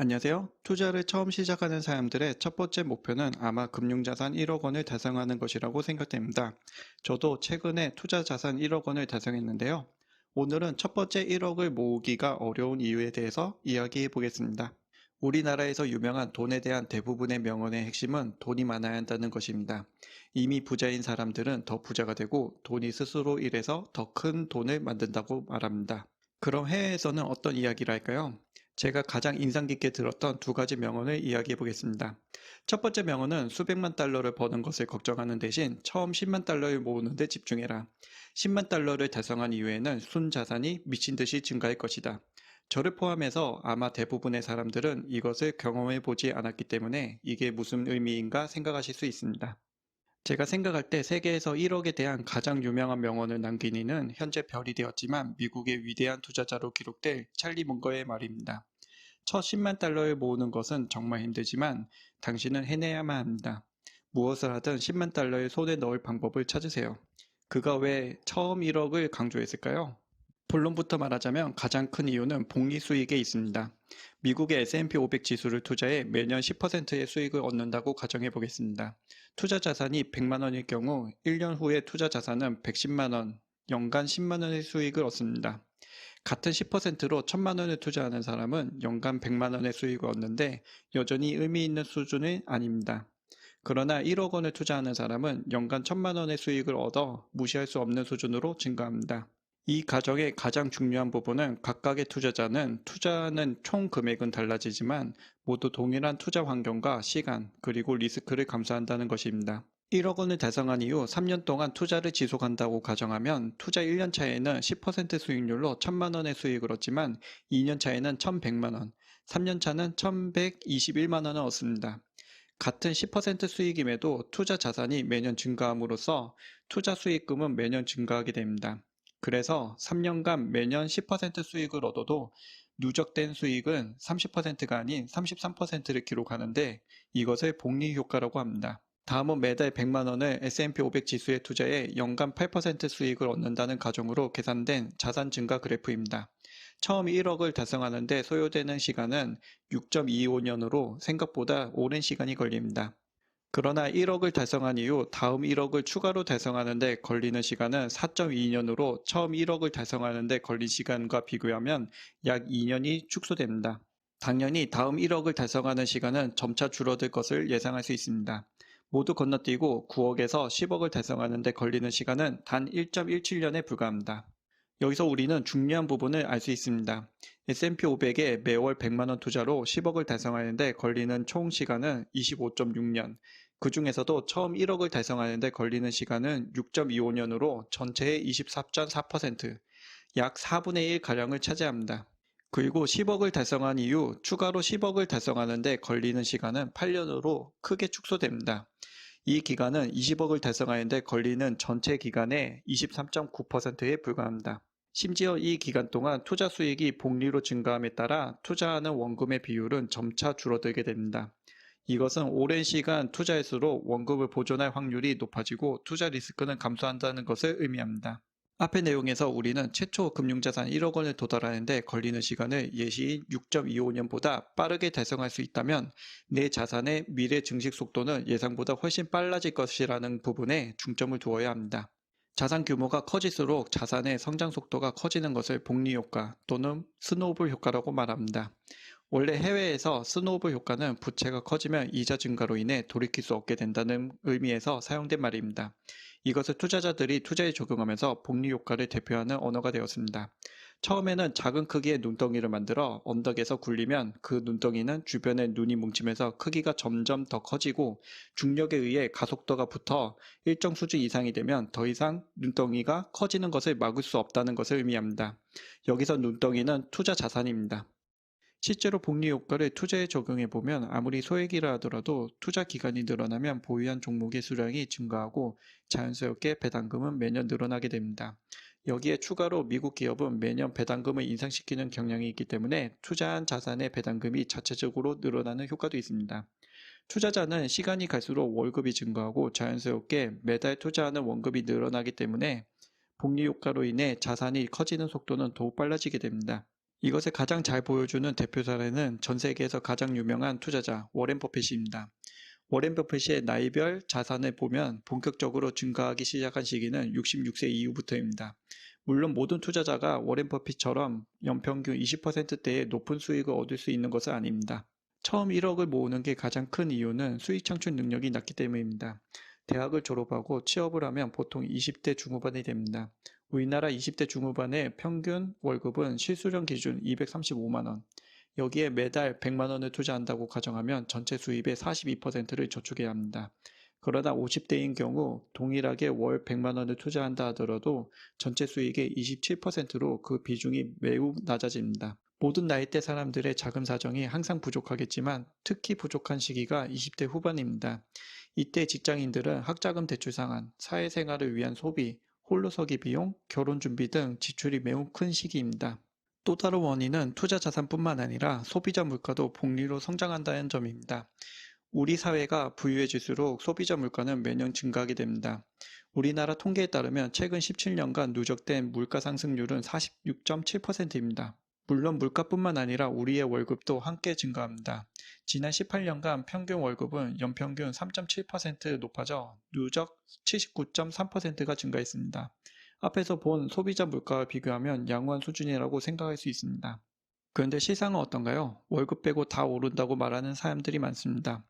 안녕하세요. 투자를 처음 시작하는 사람들의 첫 번째 목표는 아마 금융자산 1억 원을 달성하는 것이라고 생각됩니다. 저도 최근에 투자 자산 1억 원을 달성했는데요. 오늘은 첫 번째 1억을 모으기가 어려운 이유에 대해서 이야기해 보겠습니다. 우리나라에서 유명한 돈에 대한 대부분의 명언의 핵심은 돈이 많아야 한다는 것입니다. 이미 부자인 사람들은 더 부자가 되고 돈이 스스로 일해서 더 큰 돈을 만든다고 말합니다. 그럼 해외에서는 어떤 이야기를 할까요? 제가 가장 인상 깊게 들었던 두 가지 명언을 이야기해 보겠습니다. 첫 번째 명언은 수백만 달러를 버는 것을 걱정하는 대신 처음 10만 달러를 모으는 데 집중해라. 10만 달러를 달성한 이후에는 순 자산이 미친 듯이 증가할 것이다. 저를 포함해서 아마 대부분의 사람들은 이것을 경험해 보지 않았기 때문에 이게 무슨 의미인가 생각하실 수 있습니다. 제가 생각할 때 세계에서 1억에 대한 가장 유명한 명언을 남긴 이는 현재 별이 되었지만 미국의 위대한 투자자로 기록될 찰리 문거의 말입니다. 첫 10만 달러를 모으는 것은 정말 힘들지만 당신은 해내야만 합니다. 무엇을 하든 10만 달러를 손에 넣을 방법을 찾으세요. 그가 왜 처음 1억을 강조했을까요? 본론부터 말하자면 가장 큰 이유는 복리 수익에 있습니다. 미국의 S&P 500 지수를 투자해 매년 10%의 수익을 얻는다고 가정해 보겠습니다. 투자 자산이 100만 원일 경우 1년 후에 투자 자산은 110만 원, 연간 10만 원의 수익을 얻습니다. 같은 10%로 1000만 원을 투자하는 사람은 연간 100만 원의 수익을 얻는데 여전히 의미 있는 수준은 아닙니다. 그러나 1억 원을 투자하는 사람은 연간 1000만 원의 수익을 얻어 무시할 수 없는 수준으로 증가합니다. 이 과정의 가장 중요한 부분은 각각의 투자자는 투자하는 총 금액은 달라지지만 모두 동일한 투자 환경과 시간, 그리고 리스크를 감수한다는 것입니다. 1억 원을 달성한 이후 3년 동안 투자를 지속한다고 가정하면 투자 1년 차에는 10% 수익률로 1000만 원의 수익을 얻지만 2년 차에는 1100만 원, 3년 차는 1121만 원을 얻습니다. 같은 10% 수익임에도 투자 자산이 매년 증가함으로써 투자 수익금은 매년 증가하게 됩니다. 그래서 3년간 매년 10% 수익을 얻어도 누적된 수익은 30%가 아닌 33%를 기록하는데 이것을 복리 효과라고 합니다. 다음은 매달 100만 원을 S&P 500 지수에 투자해 연간 8% 수익을 얻는다는 가정으로 계산된 자산 증가 그래프입니다. 처음 1억을 달성하는 데 소요되는 시간은 6.25년으로 생각보다 오랜 시간이 걸립니다. 그러나 1억을 달성한 이후 다음 1억을 추가로 달성하는 데 걸리는 시간은 4.2년으로 처음 1억을 달성하는 데 걸린 시간과 비교하면 약 2년이 축소됩니다. 당연히 다음 1억을 달성하는 시간은 점차 줄어들 것을 예상할 수 있습니다. 모두 건너뛰고 9억에서 10억을 달성하는 데 걸리는 시간은 단 1.17년에 불과합니다. 여기서 우리는 중요한 부분을 알 수 있습니다. S&P 500에 매월 100만 원 투자로 10억을 달성하는데 걸리는 총 시간은 25.6년. 그 중에서도 처음 1억을 달성하는데 걸리는 시간은 6.25년으로 전체의 24.4%, 약 4분의 1 가량을 차지합니다. 그리고 10억을 달성한 이후 추가로 10억을 달성하는데 걸리는 시간은 8년으로 크게 축소됩니다. 이 기간은 20억을 달성하는데 걸리는 전체 기간의 23.9%에 불과합니다. 심지어 이 기간 동안 투자 수익이 복리로 증가함에 따라 투자하는 원금의 비율은 점차 줄어들게 됩니다. 이것은 오랜 시간 투자할수록 원금을 보존할 확률이 높아지고 투자 리스크는 감소한다는 것을 의미합니다. 앞의 내용에서 우리는 최초 금융자산 1억 원을 도달하는데 걸리는 시간을 예시인 6.25년보다 빠르게 달성할 수 있다면 내 자산의 미래 증식 속도는 예상보다 훨씬 빨라질 것이라는 부분에 중점을 두어야 합니다. 자산 규모가 커질수록 자산의 성장 속도가 커지는 것을 복리 효과 또는 스노우볼 효과라고 말합니다. 원래 해외에서 스노우볼 효과는 부채가 커지면 이자 증가로 인해 돌이킬 수 없게 된다는 의미에서 사용된 말입니다. 이것을 투자자들이 투자에 적용하면서 복리 효과를 대표하는 언어가 되었습니다. 처음에는 작은 크기의 눈덩이를 만들어 언덕에서 굴리면 그 눈덩이는 주변에 눈이 뭉치면서 크기가 점점 더 커지고 중력에 의해 가속도가 붙어 일정 수준 이상이 되면 더 이상 눈덩이가 커지는 것을 막을 수 없다는 것을 의미합니다. 여기서 눈덩이는 투자 자산입니다. 실제로 복리 효과를 투자에 적용해 보면 아무리 소액이라 하더라도 투자 기간이 늘어나면 보유한 종목의 수량이 증가하고 자연스럽게 배당금은 매년 늘어나게 됩니다. 여기에 추가로 미국 기업은 매년 배당금을 인상시키는 경향이 있기 때문에 투자한 자산의 배당금이 자체적으로 늘어나는 효과도 있습니다. 투자자는 시간이 갈수록 월급이 증가하고 자연스럽게 매달 투자하는 원금이 늘어나기 때문에 복리 효과로 인해 자산이 커지는 속도는 더욱 빨라지게 됩니다. 이것을 가장 잘 보여주는 대표 사례는 전 세계에서 가장 유명한 투자자 워렌 버핏입니다. 워렌 버핏의 나이별 자산을 보면 본격적으로 증가하기 시작한 시기는 66세 이후부터입니다. 물론 모든 투자자가 워렌 버핏처럼 연평균 20%대의 높은 수익을 얻을 수 있는 것은 아닙니다. 처음 1억을 모으는 게 가장 큰 이유는 수익 창출 능력이 낮기 때문입니다. 대학을 졸업하고 취업을 하면 보통 20대 중후반이 됩니다. 우리나라 20대 중후반의 평균 월급은 실수령 기준 235만 원. 여기에 매달 100만 원을 투자한다고 가정하면 전체 수입의 42%를 저축해야 합니다. 그러나 50대인 경우 동일하게 월 100만 원을 투자한다 하더라도 전체 수익의 27%로 그 비중이 매우 낮아집니다. 모든 나이대 사람들의 자금 사정이 항상 부족하겠지만 특히 부족한 시기가 20대 후반입니다. 이때 직장인들은 학자금 대출 상환, 사회생활을 위한 소비, 홀로서기 비용, 결혼 준비 등 지출이 매우 큰 시기입니다. 또 다른 원인은 투자 자산뿐만 아니라 소비자 물가도 복리로 성장한다는 점입니다. 우리 사회가 부유해질수록 소비자 물가는 매년 증가하게 됩니다. 우리나라 통계에 따르면 최근 17년간 누적된 물가 상승률은 46.7%입니다. 물론 물가뿐만 아니라 우리의 월급도 함께 증가합니다. 지난 18년간 평균 월급은 연평균 3.7% 높아져 누적 79.3%가 증가했습니다. 앞에서 본 소비자 물가와 비교하면 양호한 수준이라고 생각할 수 있습니다. 그런데 실상은 어떤가요? 월급 빼고 다 오른다고 말하는 사람들이 많습니다.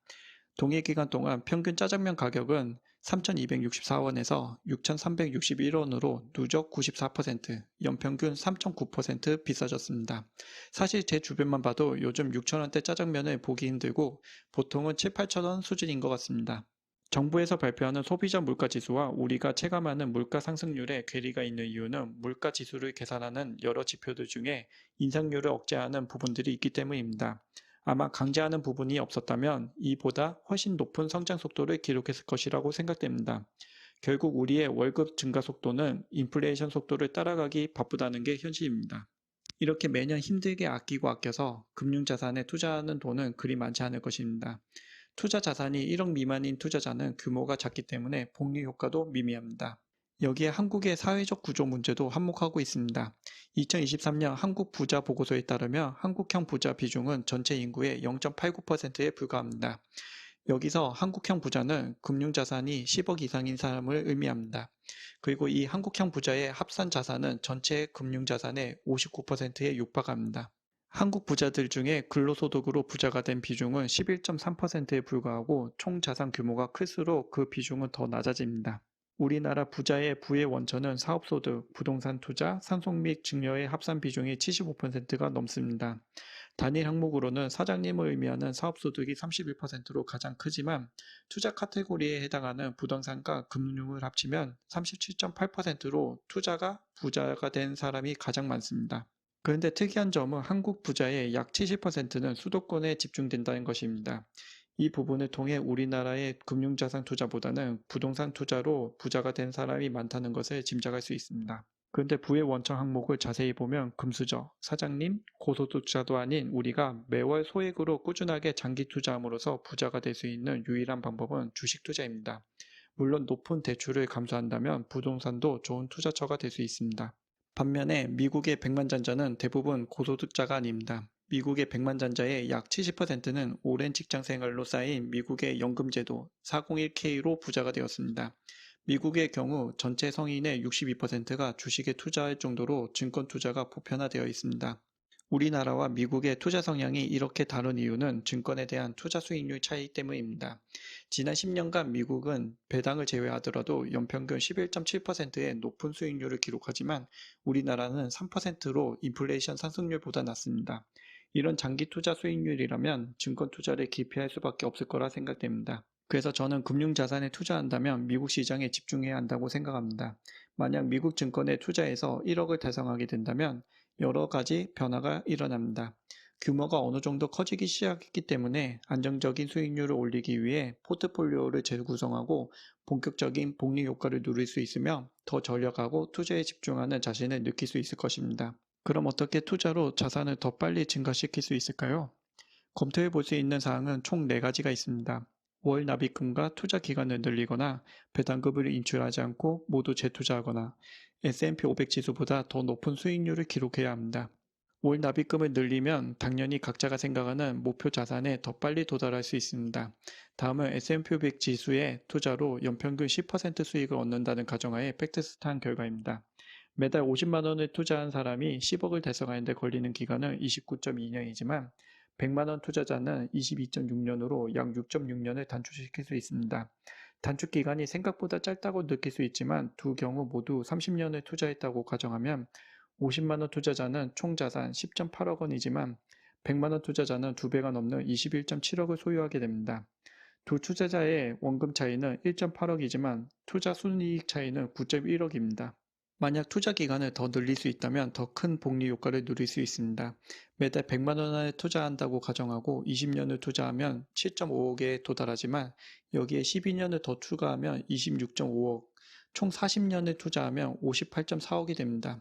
동일 기간 동안 평균 짜장면 가격은 3,264원에서 6,361원으로 누적 94%, 연평균 3.9% 비싸졌습니다. 사실 제 주변만 봐도 요즘 6,000원대 짜장면을 보기 힘들고 보통은 7, 8,000원 수준인 것 같습니다. 정부에서 발표하는 소비자 물가지수와 우리가 체감하는 물가 상승률에 괴리가 있는 이유는 물가지수를 계산하는 여러 지표들 중에 인상률을 억제하는 부분들이 있기 때문입니다. 아마 강제하는 부분이 없었다면 이보다 훨씬 높은 성장 속도를 기록했을 것이라고 생각됩니다. 결국 우리의 월급 증가 속도는 인플레이션 속도를 따라가기 바쁘다는 게 현실입니다. 이렇게 매년 힘들게 아끼고 아껴서 금융자산에 투자하는 돈은 그리 많지 않을 것입니다. 투자 자산이 1억 미만인 투자자는 규모가 작기 때문에 복리 효과도 미미합니다. 여기에 한국의 사회적 구조 문제도 한몫하고 있습니다. 2023년 한국 부자 보고서에 따르면 한국형 부자 비중은 전체 인구의 0.89%에 불과합니다. 여기서 한국형 부자는 금융자산이 10억 이상인 사람을 의미합니다. 그리고 이 한국형 부자의 합산 자산은 전체 금융자산의 59%에 육박합니다. 한국 부자들 중에 근로소득으로 부자가 된 비중은 11.3%에 불과하고 총 자산 규모가 클수록 그 비중은 더 낮아집니다. 우리나라 부자의 부의 원천은 사업소득, 부동산 투자, 상속 및 증여의 합산 비중이 75%가 넘습니다. 단일 항목으로는 사장님을 의미하는 사업소득이 31%로 가장 크지만 투자 카테고리에 해당하는 부동산과 금융을 합치면 37.8%로 투자가 부자가 된 사람이 가장 많습니다. 그런데 특이한 점은 한국 부자의 약 70%는 수도권에 집중된다는 것입니다. 이 부분을 통해 우리나라의 금융자산 투자보다는 부동산 투자로 부자가 된 사람이 많다는 것을 짐작할 수 있습니다. 그런데 부의 원천 항목을 자세히 보면 금수저, 사장님, 고소득자도 아닌 우리가 매월 소액으로 꾸준하게 장기 투자함으로써 부자가 될 수 있는 유일한 방법은 주식 투자입니다. 물론 높은 대출을 감수한다면 부동산도 좋은 투자처가 될 수 있습니다. 반면에 미국의 백만장자는 대부분 고소득자가 아닙니다. 미국의 백만장자의 약 70%는 오랜 직장생활로 쌓인 미국의 연금제도 401k로 부자가 되었습니다. 미국의 경우 전체 성인의 62%가 주식에 투자할 정도로 증권 투자가 보편화되어 있습니다. 우리나라와 미국의 투자 성향이 이렇게 다른 이유는 증권에 대한 투자 수익률 차이 때문입니다. 지난 10년간 미국은 배당을 제외하더라도 연평균 11.7%의 높은 수익률을 기록하지만 우리나라는 3%로 인플레이션 상승률보다 낮습니다. 이런 장기 투자 수익률이라면 증권 투자를 기피할 수밖에 없을 거라 생각됩니다. 그래서 저는 금융자산에 투자한다면 미국 시장에 집중해야 한다고 생각합니다. 만약 미국 증권에 투자해서 1억을 달성하게 된다면 여러 가지 변화가 일어납니다. 규모가 어느 정도 커지기 시작했기 때문에 안정적인 수익률을 올리기 위해 포트폴리오를 재구성하고 본격적인 복리 효과를 누릴 수 있으며 더 전략하고 투자에 집중하는 자신을 느낄 수 있을 것입니다. 그럼 어떻게 투자로 자산을 더 빨리 증가시킬 수 있을까요? 검토해 볼 수 있는 사항은 총 4가지가 있습니다. 월 납입금과 투자 기간을 늘리거나 배당금을 인출하지 않고 모두 재투자하거나 S&P 500 지수보다 더 높은 수익률을 기록해야 합니다. 월 납입금을 늘리면 당연히 각자가 생각하는 목표 자산에 더 빨리 도달할 수 있습니다. 다음은 S&P 500 지수의 투자로 연평균 10% 수익을 얻는다는 가정하에 팩트스탄 결과입니다. 매달 50만 원을 투자한 사람이 10억을 달성하는 데 걸리는 기간은 29.2년이지만 100만 원 투자자는 22.6년으로 약 6.6년을 단축시킬 수 있습니다. 단축 기간이 생각보다 짧다고 느낄 수 있지만 두 경우 모두 30년을 투자했다고 가정하면 50만 원 투자자는 총 자산 10.8억 원이지만 100만 원 투자자는 2배가 넘는 21.7억을 소유하게 됩니다. 두 투자자의 원금 차이는 1.8억이지만 투자 순이익 차이는 9.1억입니다. 만약 투자 기간을 더 늘릴 수 있다면 더 큰 복리 효과를 누릴 수 있습니다. 매달 100만 원을 투자한다고 가정하고 20년을 투자하면 7.5억에 도달하지만 여기에 12년을 더 추가하면 26.5억, 총 40년을 투자하면 58.4억이 됩니다.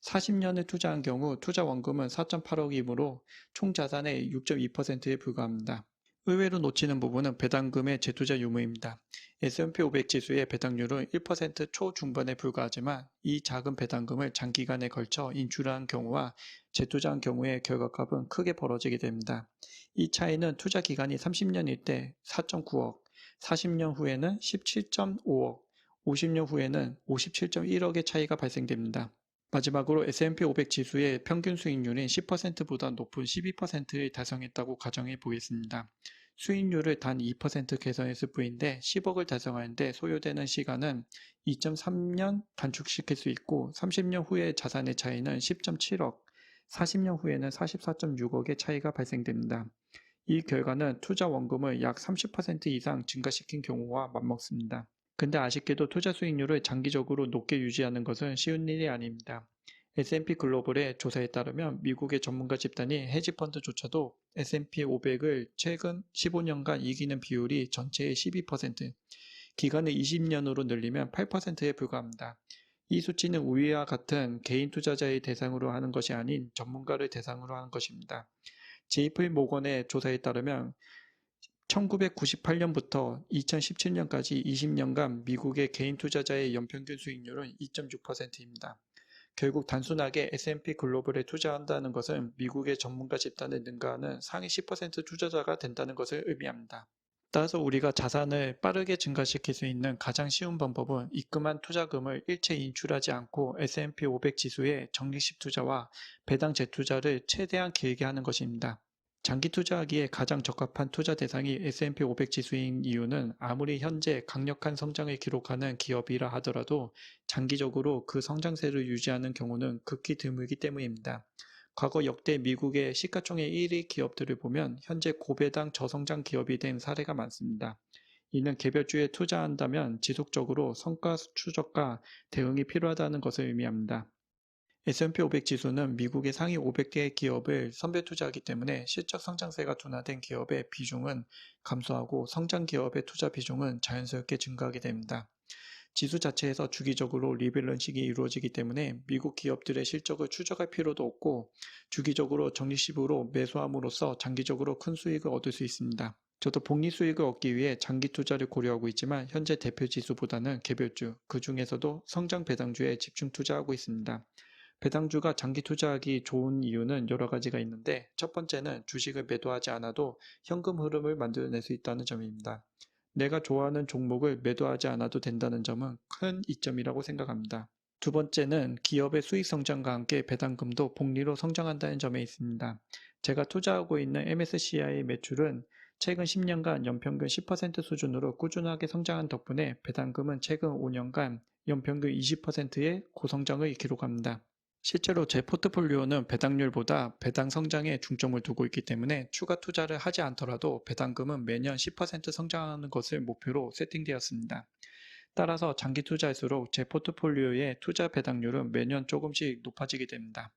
40년을 투자한 경우 투자 원금은 4.8억이므로 총 자산의 6.2%에 불과합니다. 의외로 놓치는 부분은 배당금의 재투자 유무입니다. S&P 500 지수의 배당률은 1% 초중반에 불과하지만 이 작은 배당금을 장기간에 걸쳐 인출한 경우와 재투자한 경우의 결과값은 크게 벌어지게 됩니다. 이 차이는 투자 기간이 30년일 때 4.9억, 40년 후에는 17.5억, 50년 후에는 57.1억의 차이가 발생됩니다. 마지막으로 S&P 500 지수의 평균 수익률은 10%보다 높은 12%를 달성했다고 가정해 보겠습니다. 수익률을 단 2% 개선했을 뿐인데 10억을 달성하는데 소요되는 시간은 2.3년 단축시킬 수 있고 30년 후의 자산의 차이는 10.7억, 40년 후에는 44.6억의 차이가 발생됩니다. 이 결과는 투자 원금을 약 30% 이상 증가시킨 경우와 맞먹습니다. 근데 아쉽게도 투자 수익률을 장기적으로 높게 유지하는 것은 쉬운 일이 아닙니다. S&P 글로벌의 조사에 따르면 미국의 전문가 집단이 헤지펀드조차도 S&P 500을 최근 15년간 이기는 비율이 전체의 12%, 기간을 20년으로 늘리면 8%에 불과합니다. 이 수치는 우리와 같은 개인 투자자의 대상으로 하는 것이 아닌 전문가를 대상으로 하는 것입니다. JP 모건의 조사에 따르면 1998년부터 2017년까지 20년간 미국의 개인 투자자의 연평균 수익률은 2.6%입니다. 결국 단순하게 S&P 글로벌에 투자한다는 것은 미국의 전문가 집단을 능가하는 상위 10% 투자자가 된다는 것을 의미합니다. 따라서 우리가 자산을 빠르게 증가시킬 수 있는 가장 쉬운 방법은 입금한 투자금을 일체 인출하지 않고 S&P 500 지수의 적립식 투자와 배당 재투자를 최대한 길게 하는 것입니다. 장기 투자하기에 가장 적합한 투자 대상이 S&P 500 지수인 이유는 아무리 현재 강력한 성장을 기록하는 기업이라 하더라도 장기적으로 그 성장세를 유지하는 경우는 극히 드물기 때문입니다. 과거 역대 미국의 시가총액 1위 기업들을 보면 현재 고배당 저성장 기업이 된 사례가 많습니다. 이는 개별주에 투자한다면 지속적으로 성과 추적과 대응이 필요하다는 것을 의미합니다. S&P 500 지수는 미국의 상위 500개 기업을 선별 투자하기 때문에 실적 성장세가 둔화된 기업의 비중은 감소하고 성장 기업의 투자 비중은 자연스럽게 증가하게 됩니다. 지수 자체에서 주기적으로 리밸런싱이 이루어지기 때문에 미국 기업들의 실적을 추적할 필요도 없고 주기적으로 적립식으로 매수함으로써 장기적으로 큰 수익을 얻을 수 있습니다. 저도 복리 수익을 얻기 위해 장기 투자를 고려하고 있지만 현재 대표 지수보다는 개별주, 그 중에서도 성장 배당주에 집중 투자하고 있습니다. 배당주가 장기 투자하기 좋은 이유는 여러 가지가 있는데 첫 번째는 주식을 매도하지 않아도 현금 흐름을 만들어낼 수 있다는 점입니다. 내가 좋아하는 종목을 매도하지 않아도 된다는 점은 큰 이점이라고 생각합니다. 두 번째는 기업의 수익 성장과 함께 배당금도 복리로 성장한다는 점에 있습니다. 제가 투자하고 있는 MSCI 매출은 최근 10년간 연평균 10% 수준으로 꾸준하게 성장한 덕분에 배당금은 최근 5년간 연평균 20%의 고성장을 기록합니다. 실제로 제 포트폴리오는 배당률보다 배당 성장에 중점을 두고 있기 때문에 추가 투자를 하지 않더라도 배당금은 매년 10% 성장하는 것을 목표로 세팅되었습니다. 따라서 장기 투자할수록 제 포트폴리오의 투자 배당률은 매년 조금씩 높아지게 됩니다.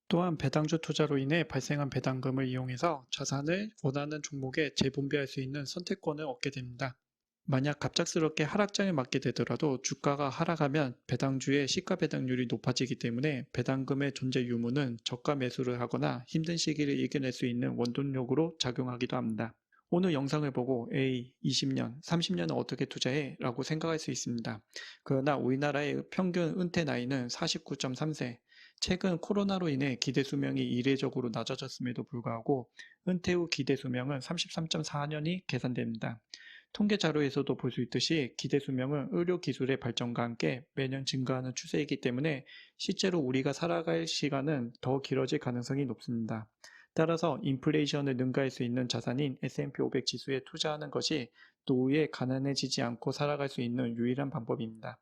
또한 배당주 투자로 인해 발생한 배당금을 이용해서 자산을 원하는 종목에 재분배할 수 있는 선택권을 얻게 됩니다. 만약 갑작스럽게 하락장을 맞게 되더라도 주가가 하락하면 배당주의 시가 배당률이 높아지기 때문에 배당금의 존재 유무는 저가 매수를 하거나 힘든 시기를 이겨낼 수 있는 원동력으로 작용하기도 합니다. 오늘 영상을 보고 에이, 20년, 30년은 어떻게 투자해? 라고 생각할 수 있습니다. 그러나 우리나라의 평균 은퇴 나이는 49.3세, 최근 코로나로 인해 기대 수명이 이례적으로 낮아졌음에도 불구하고 은퇴 후 기대 수명은 33.4년이 계산됩니다. 통계 자료에서도 볼 수 있듯이 기대 수명은 의료 기술의 발전과 함께 매년 증가하는 추세이기 때문에 실제로 우리가 살아갈 시간은 더 길어질 가능성이 높습니다. 따라서 인플레이션을 능가할 수 있는 자산인 S&P 500 지수에 투자하는 것이 노후에 가난해지지 않고 살아갈 수 있는 유일한 방법입니다.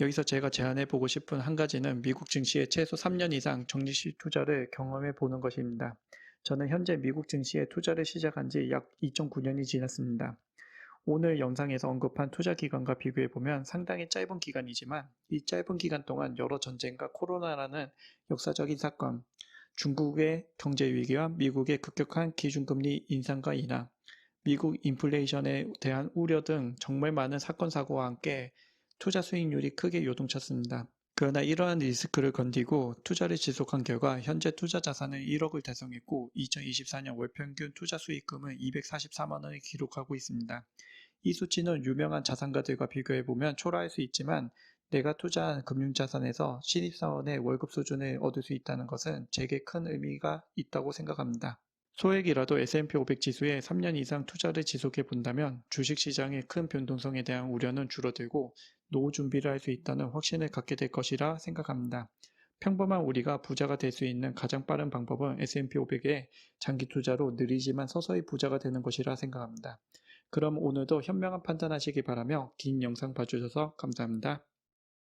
여기서 제가 제안해 보고 싶은 한 가지는 미국 증시에 최소 3년 이상 적립식 투자를 경험해 보는 것입니다. 저는 현재 미국 증시에 투자를 시작한 지 약 2009년이 지났습니다. 오늘 영상에서 언급한 투자 기간과 비교해 보면 상당히 짧은 기간이지만 이 짧은 기간 동안 여러 전쟁과 코로나라는 역사적인 사건, 중국의 경제 위기와 미국의 급격한 기준금리 인상과 인하, 미국 인플레이션에 대한 우려 등 정말 많은 사건 사고와 함께 투자 수익률이 크게 요동쳤습니다. 그러나 이러한 리스크를 건디고 투자를 지속한 결과 현재 투자 자산은 1억을 달성했고 2024년 월 평균 투자 수익금은 244만 원을 기록하고 있습니다. 이 수치는 유명한 자산가들과 비교해보면 초라할 수 있지만 내가 투자한 금융자산에서 신입사원의 월급 수준을 얻을 수 있다는 것은 제게 큰 의미가 있다고 생각합니다. 소액이라도 S&P 500 지수에 3년 이상 투자를 지속해 본다면 주식시장의 큰 변동성에 대한 우려는 줄어들고 노후 준비를 할 수 있다는 확신을 갖게 될 것이라 생각합니다. 평범한 우리가 부자가 될 수 있는 가장 빠른 방법은 S&P 500에 장기 투자로 느리지만 서서히 부자가 되는 것이라 생각합니다. 그럼 오늘도 현명한 판단하시기 바라며 긴 영상 봐주셔서 감사합니다.